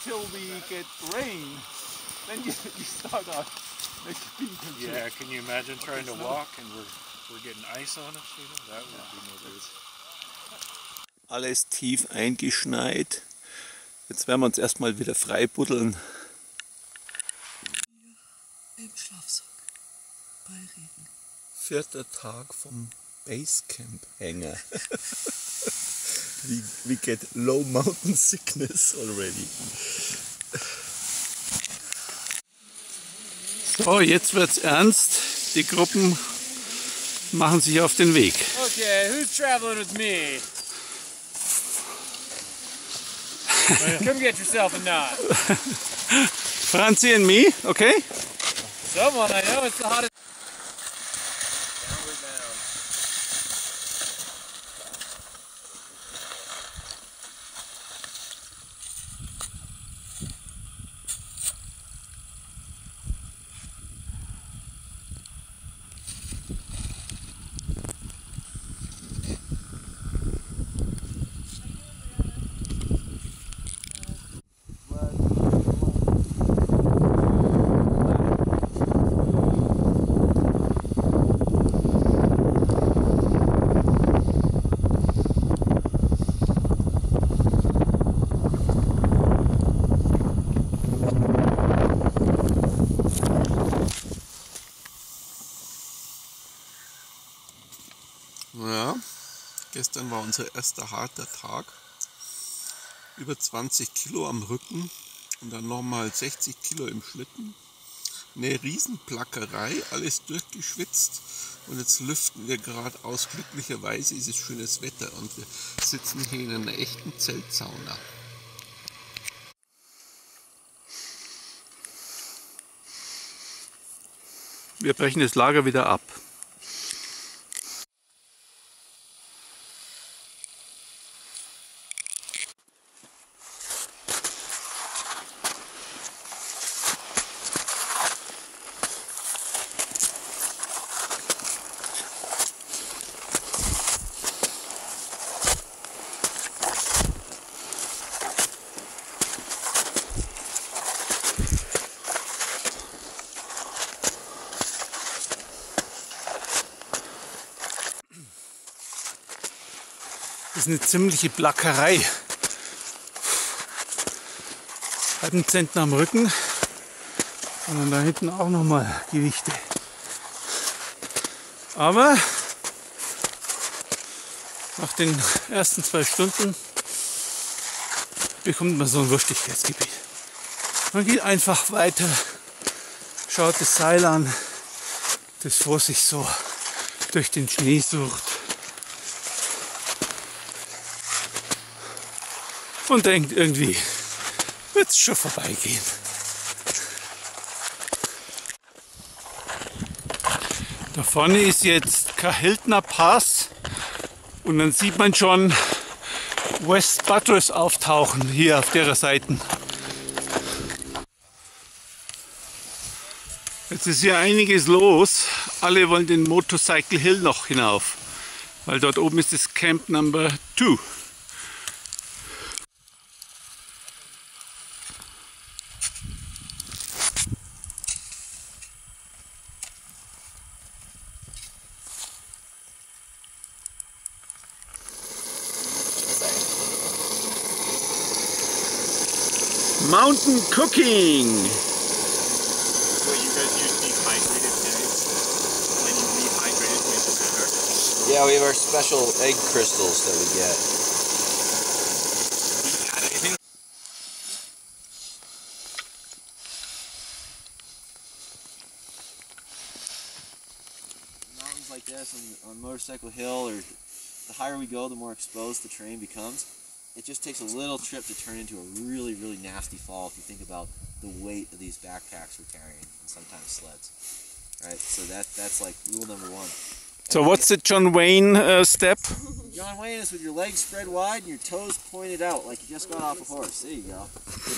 until we get rain, then you start out like being controlled. Yeah, can you imagine trying to walk and we're getting ice on us? You know, that would be no good. Alles tief eingeschneit. Jetzt werden wir uns erstmal wieder frei buddeln. Im Schlafsack bei Regen. 4. Tag vom Basecamp Hänger. We get low mountain sickness already. So, jetzt wird's ernst. Die Gruppen machen sich auf den Weg. Okay, who's traveling with me? Come get yourself a knot. Franzi and me, okay? Someone I know, it's the hottest. Ja, gestern war unser erster harter Tag. Über 20 Kilo am Rücken und dann nochmal 60 Kilo im Schlitten. Eine Riesenplackerei, alles durchgeschwitzt. Und jetzt lüften wir gerade aus. Glücklicherweise ist es schönes Wetter und wir sitzen hier in einer echten Zeltsauna. Wir brechen das Lager wieder ab. Das ist eine ziemliche Plackerei. Halben Zentner am Rücken und dann da hinten auch nochmal Gewichte. Aber nach den ersten 2 Stunden bekommt man so ein Wurstigkeitsgebiet. Man geht einfach weiter, schaut das Seil an, das vor sich so durch den Schnee sucht. Und denkt, irgendwie wird es schon vorbeigehen. Da vorne ist jetzt Kahiltna Pass und dann sieht man schon West Buttress auftauchen hier auf der Seite. Jetzt ist hier einiges los. Alle wollen den Motorcycle Hill noch hinauf, weil dort oben ist das Camp Number 2. Mountain cooking. So you guys use dehydrated eggs, and you dehydrate it to make it better. Yeah, we have our special egg crystals that we get. Mountains like this on Motorcycle Hill, or the higher we go, the more exposed the terrain becomes. It just takes a little trip to turn into a really, really nasty fall if you think about the weight of these backpacks we're carrying, and sometimes sleds. Right, so that's like rule number 1. So what's the John Wayne step? John Wayne is with your legs spread wide and your toes pointed out like you just got off a horse. There you go.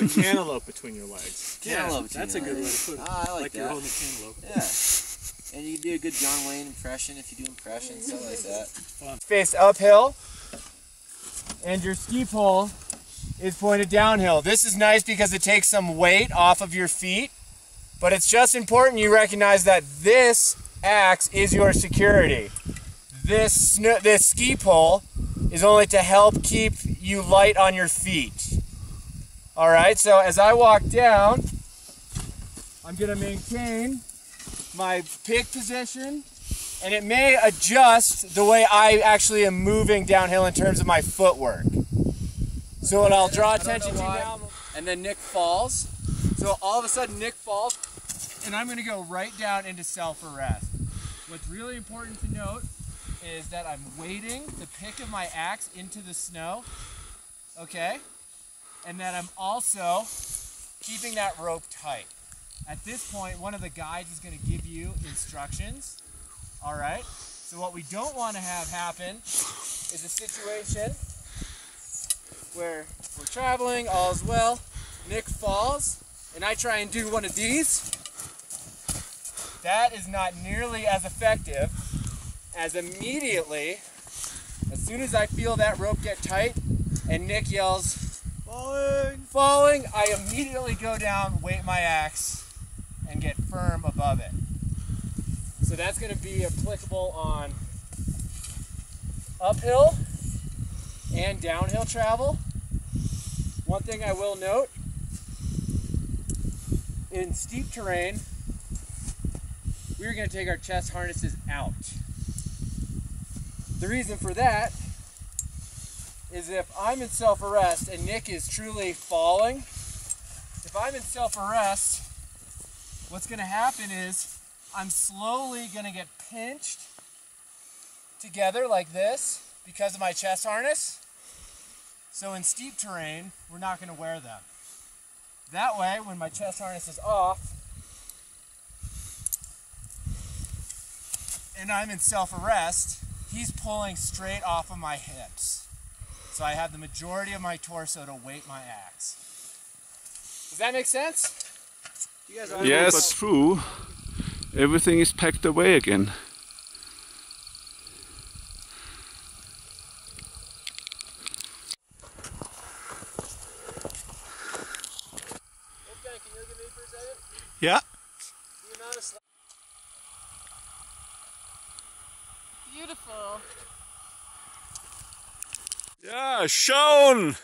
With a cantaloupe between your legs. Cantaloupe between That's a your good way legs. to put it. Ah, I like you're that. holding a cantaloupe. Yeah. And you can do a good John Wayne impression if you do impressions, something like that. Face uphill, and your ski pole is pointed downhill. This is nice because it takes some weight off of your feet, but it's just important you recognize that this axe is your security. This ski pole is only to help keep you light on your feet. All right, so as I walk down, I'm gonna maintain my pick position, and it may adjust the way I actually am moving downhill in terms of my footwork. So what I'll draw attention to now, and then Nick falls. So all of a sudden Nick falls, and I'm gonna go right down into self-arrest. What's really important to note is that I'm weighting the pick of my axe into the snow, okay? And that I'm also keeping that rope tight. At this point, one of the guides is gonna give you instructions, all right? So what we don't wanna have happen is a situation where we're traveling, all is well, Nick falls, and I try and do one of these. That is not nearly as effective as immediately, as soon as I feel that rope get tight and Nick yells, falling, I immediately go down, weight my axe, and get firm above it. So that's going to be applicable on uphill and downhill travel. One thing I will note, in steep terrain, we're going to take our chest harnesses out. The reason for that is if I'm in self-arrest and Nick is truly falling, if I'm in self-arrest, what's going to happen is I'm slowly going to get pinched together like this because of my chest harness. So in steep terrain, we're not going to wear them. That way, when my chest harness is off and I'm in self-arrest, he's pulling straight off of my hips. So I have the majority of my torso to weight my axe. Does that make sense? You guys are Yes, true. Everything is packed away again. Wolfgang, can you look at me for a second? Yeah. The amount of Beautiful. Yeah, Sean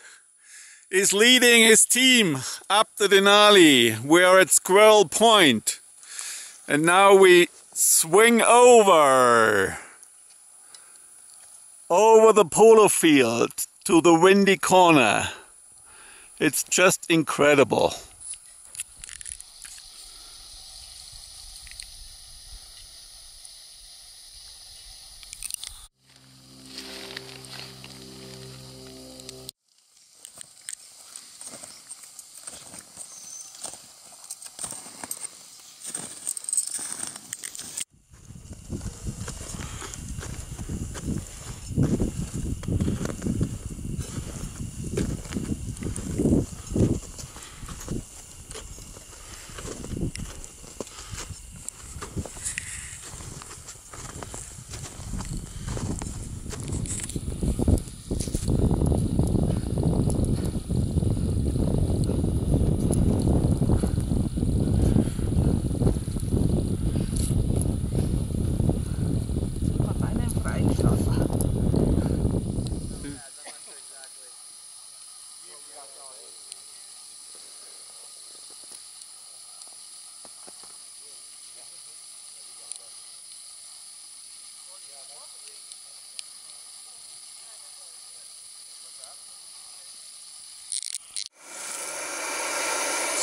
is leading his team up the Denali. We are at Squirrel Point. And now we swing over the polo field to the windy corner. It's just incredible.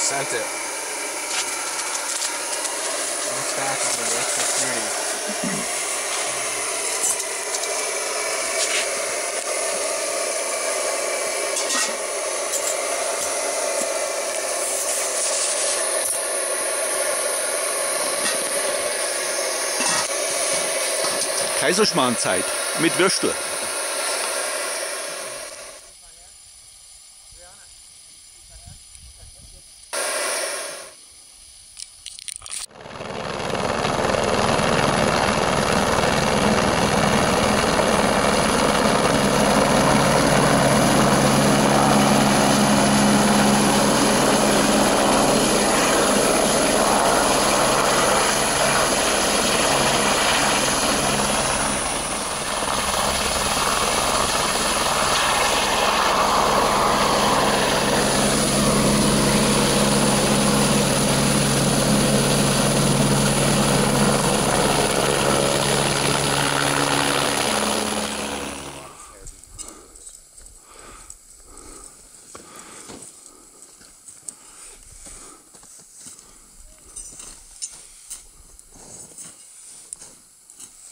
Sent it. Looks back on the extra 30. Kaiserschmarrnzeit mit Würstel.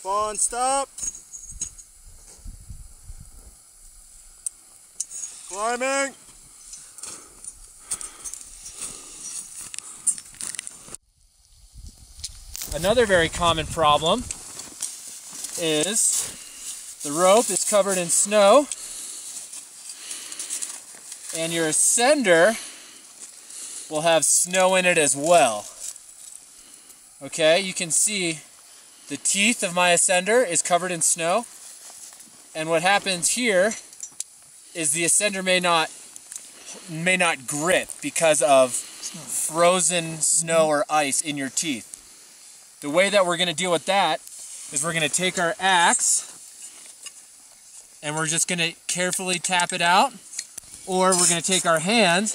Fawn, stop. Climbing. Another very common problem is the rope is covered in snow and your ascender will have snow in it as well. Okay, you can see the teeth of my ascender is covered in snow, and what happens here is the ascender may not grip because of frozen snow or ice in your teeth. The way that we're going to deal with that is we're going to take our axe and we're just going to carefully tap it out, or we're going to take our hand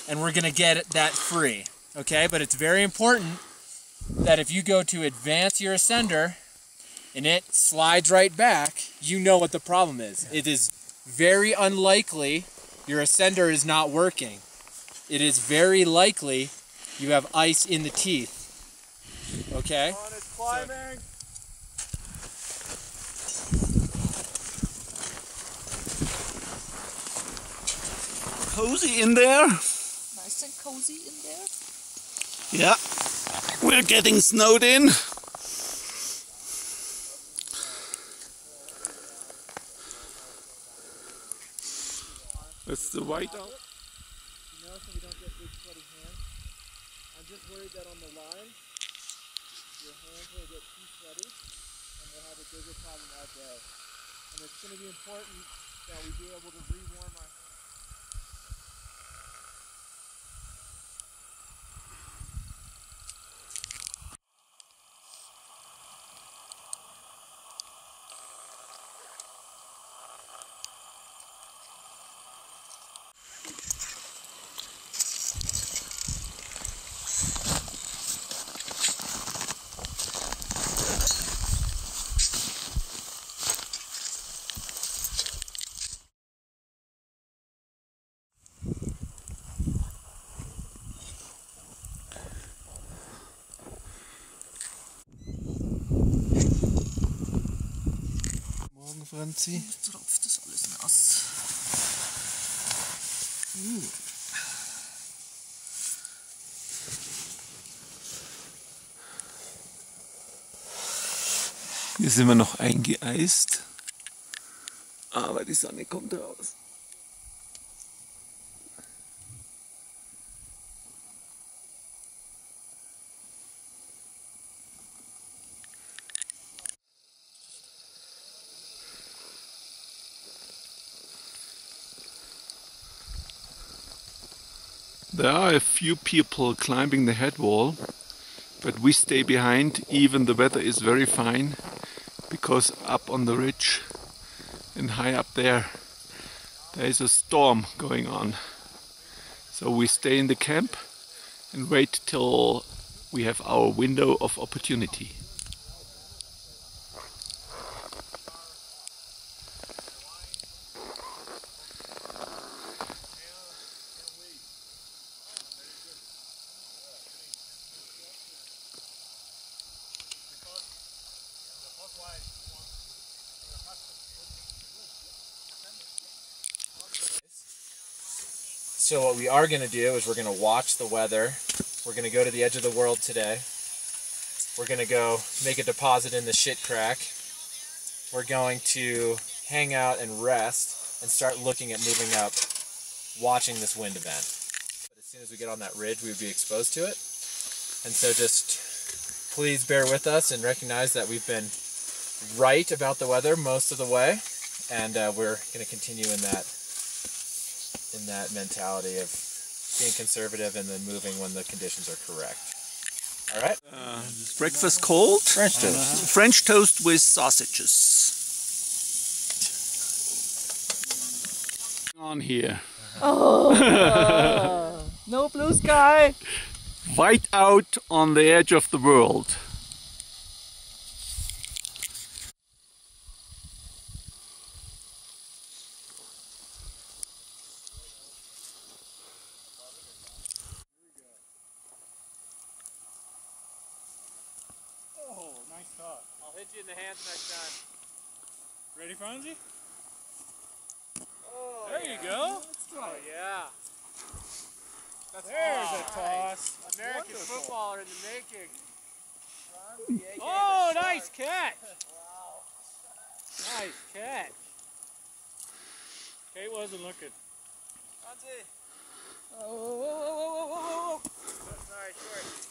and we're going to get that free. Okay, but it's very important that if you go to advance your ascender and it slides right back, you know what the problem is. It is very unlikely your ascender is not working. It is very likely you have ice in the teeth. Okay? Fawn is climbing. Cozy in there. Nice and cozy in there. Yeah, we're getting snowed in. That's the white. You know, so we don't get big sweaty hands. I'm just worried that on the line, your hands will get too sweaty and we'll have a bigger problem out there. And it's going to be important that we be able to rewarm our hands. Morgen, Franzi. Tropft das alles nass. Hier sind wir noch eingeeist, aber die Sonne kommt raus. There are a few people climbing the head wall, but we stay behind even the weather is very fine, because up on the ridge and high up there is a storm going on. So we stay in the camp and wait till we have our window of opportunity. So what we are going to do is we're going to watch the weather. We're going to go to the edge of the world today. We're going to go make a deposit in the shit crack. We're going to hang out and rest and start looking at moving up, watching this wind event. But as soon as we get on that ridge, we would be exposed to it. And so just please bear with us and recognize that we've been right about the weather most of the way. And we're going to continue in that mentality of being conservative and then moving when the conditions are correct. All right? Breakfast cold? French toast. French toast with sausages. On here. No blue sky. White out on the edge of the world. Oh, Nice talk. I'll hit you in the hands next time. Ready, Franzi? Oh, There you go. Oh, yeah. There's a toss. American footballer in the making. Oh, nice catch. Nice catch. Kate wasn't looking. Oh, sorry, short.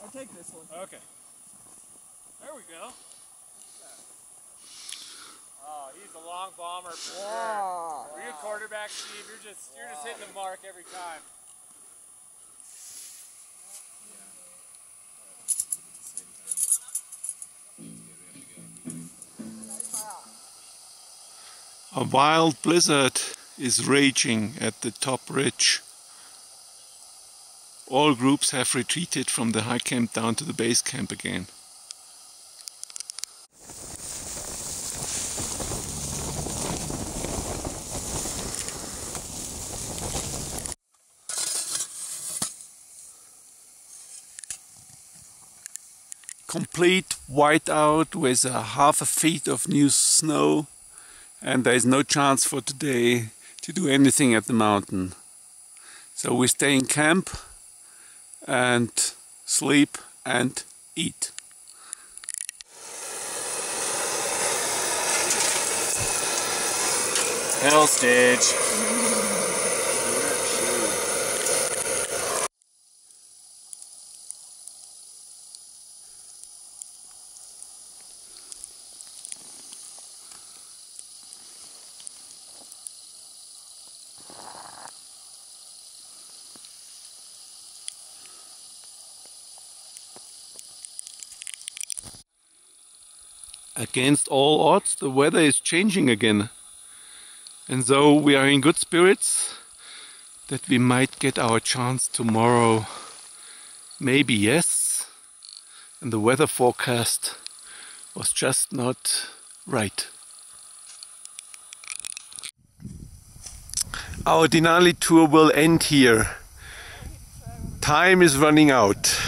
I'll take this one. Okay. There we go. Oh, he's a long bomber for sure. Wow. Were you a quarterback, Steve? You're just hitting the mark every time. A wild blizzard is raging at the top ridge. All groups have retreated from the high camp down to the base camp again. Complete whiteout with a half a feet of new snow, and there is no chance for today to do anything at the mountain. So we stay in camp and sleep and eat. Hill stage. Against all odds, the weather is changing again. And so we are in good spirits that we might get our chance tomorrow. Maybe yes. And the weather forecast was just not right. Our Denali tour will end here. Time is running out.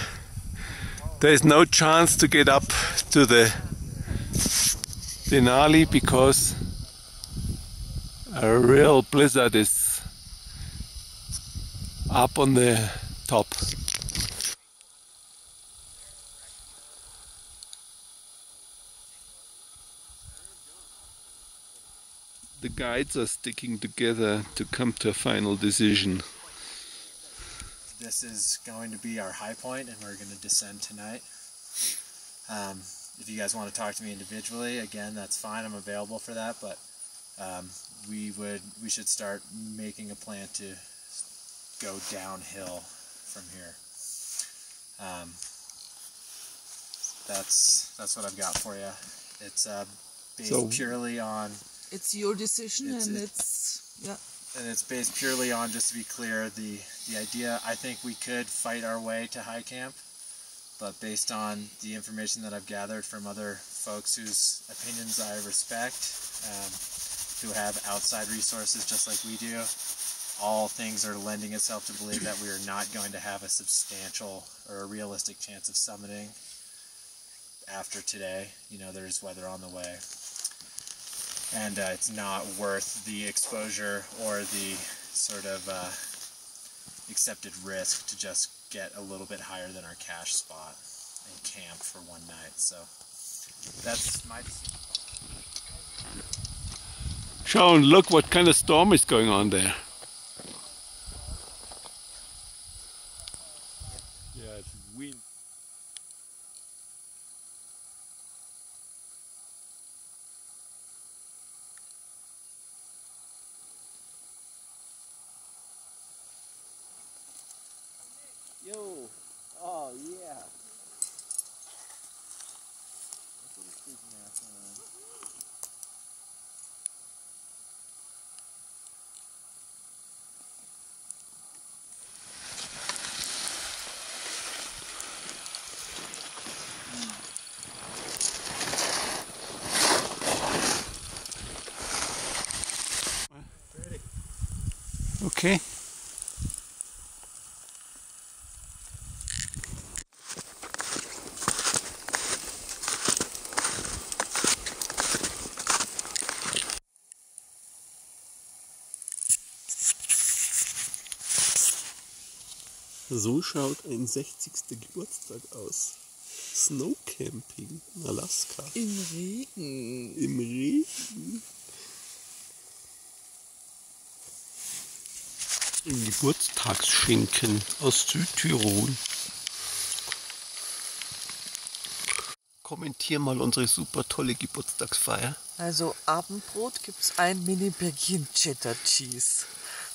There is no chance to get up to the Denali because a real blizzard is up on the top. The guides are sticking together to come to a final decision. This is going to be our high point, and we're going to descend tonight. If you guys want to talk to me individually, again, that's fine. I'm available for that. But we should start making a plan to go downhill from here. That's what I've got for you. It's based purely on. It's your decision, and it's based purely on, just to be clear, the idea. I think we could fight our way to high camp, but based on the information that I've gathered from other folks whose opinions I respect, who have outside resources just like we do, all things are lending itself to believe that we are not going to have a substantial or a realistic chance of summiting after today. You know, there's weather on the way. And it's not worth the exposure or the sort of accepted risk to just get a little bit higher than our cache spot and camp for one night. So that's my decision. Sean, look what kind of storm is going on there. Yeah, it's wind. Yo! Oh yeah! That's what he's freaking out on. Okay. So schaut ein 60. Geburtstag aus. Snowcamping in Alaska. Im Regen. Im Regen. Ein Geburtstagsschinken aus Südtirol. Kommentier mal unsere super tolle Geburtstagsfeier. Also Abendbrot gibt's ein Mini-Päckchen Cheddar Cheese.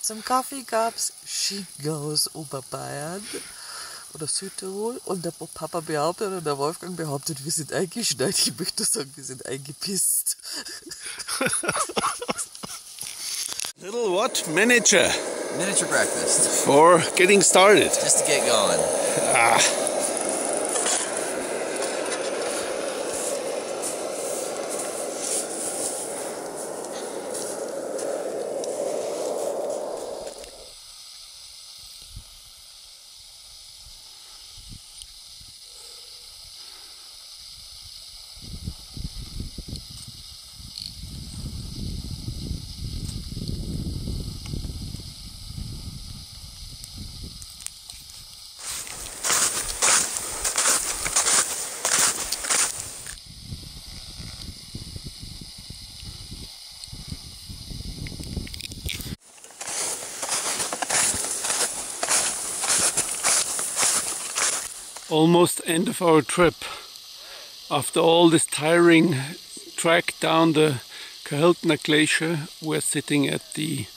Zum Kaffee gab's Schinken aus Oberbayern oder Südtirol und der Papa behauptet oder der Wolfgang behauptet, wir sind eingeschneit. Ich möchte sagen, wir sind eingepisst. Little what? Miniature. Miniature breakfast, For getting started. just to get going. Almost end of our trip. After all this tiring trek down the Kahiltna Glacier, we're sitting at the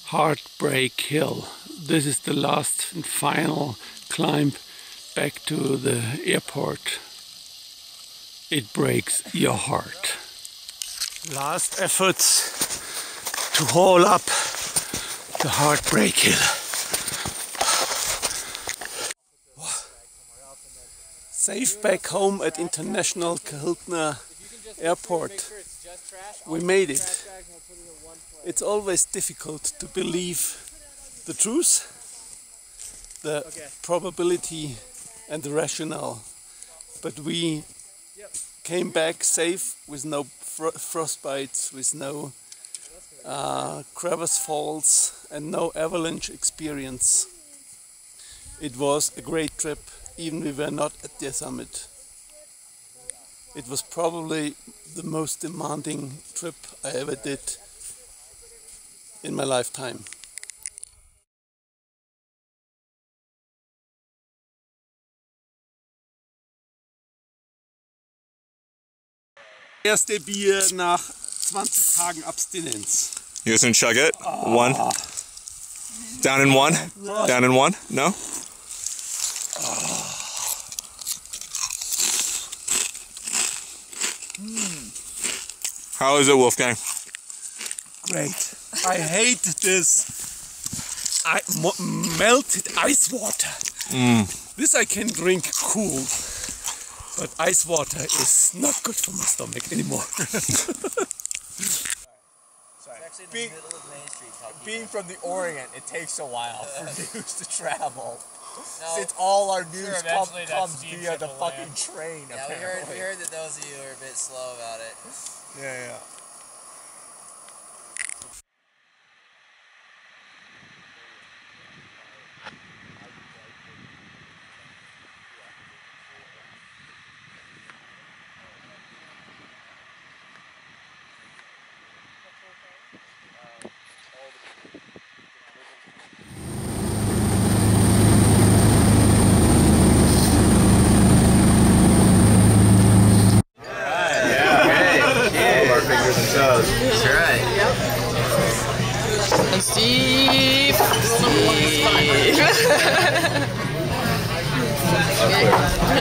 Heartbreak Hill. This is the last and final climb back to the airport. It breaks your heart. Last efforts to haul up the Heartbreak Hill. Safe back home at International Kahiltna Airport. We made it. It's always difficult to believe the truth, the probability and the rationale. But we came back safe with no frostbites, with no crevasse falls and no avalanche experience. It was a great trip. Even we were not at the summit. It was probably the most demanding trip I ever did in my lifetime. Erste Bier nach 20 Tagen Abstinenz. You guys gonna chug it? One. Down in one? Down in one? No? How is it, Wolfgang? Great. I hate this melted ice water. This I can drink cool, but ice water is not good for my stomach anymore. Being from the Orient, it takes a while for news to travel. Since all our news comes via the fucking train. Yeah, apparently. we heard that those of you were a bit slow about it. Yeah. That's right. And Steve. Steve.